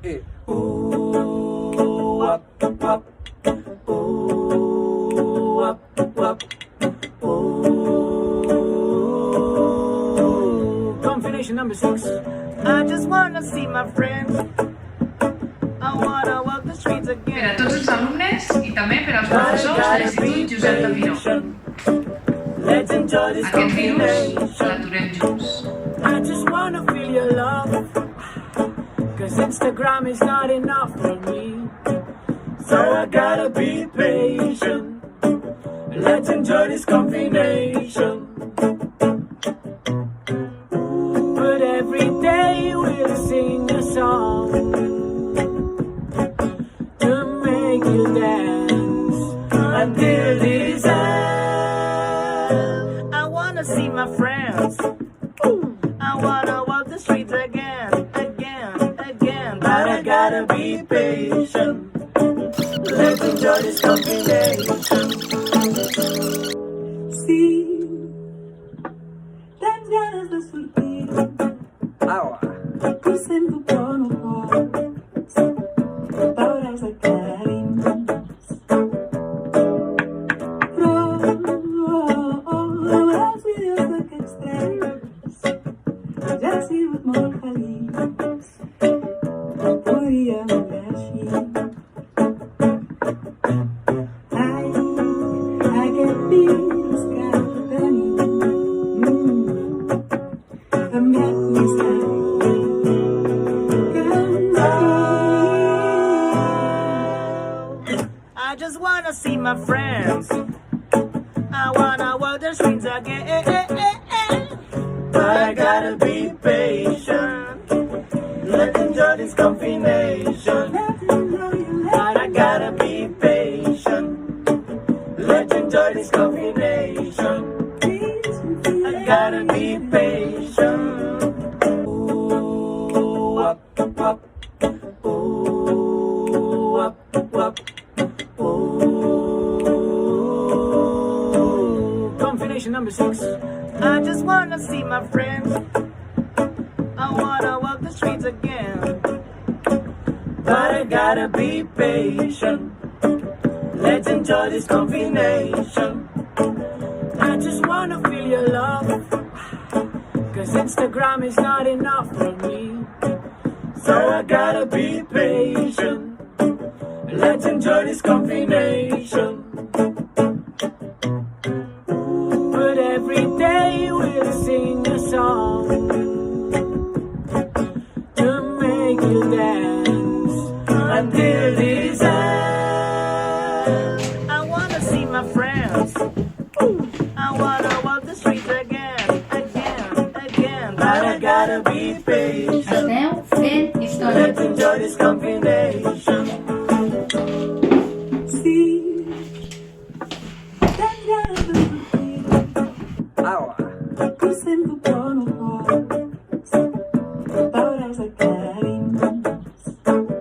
E. Ooh, up, up. Ooh, up, up. Ooh. Confinament number 6. I just wanna see my friends. I wanna walk the streets again. Per a tots els alumnes i també per als professors de l'Institut Josep Tapiró. Aquest virus l'aturem junts. I just wanna feel your love, 'cause Instagram is not enough for me. So I gotta be patient. Let's enjoy this combination. But every day we'll sing a song to make you dance until this end. I wanna see my friends. I wanna walk the streets again, again, again. But I gotta be patient. Let's enjoy this combination. Sí, tens ganes de sortir. Aua. Ho sento però no pots. Veuràs aclarits. Però els vídeos d'aquests trens ja han sigut molt feliç. Podríem fer així. Ai, aquest virus que tenim canviat més I just wanna see my friends. I wanna walk the streets again. But I gotta be patient. Let's enjoy this combination. But I gotta be patient. Let's enjoy this combination. I gotta be patient. Ooh, up, up. Ooh, up, up. Ooh. Confinament number 6. I just wanna see my friends. I wanna walk the streets again. But I gotta be patient. Let's enjoy this combination. I just wanna feel your love, 'cause Instagram is not enough for me. So I gotta be patient. Let's enjoy this combination. But every day we'll sing a song to make you dance until this end. I wanna see my friends. I wanna walk the streets again, again, again. But I gotta be patient. Esteu fent història. Let's enjoy this combination. Sí, tens ganes de sortir. Aua. Ho sento però no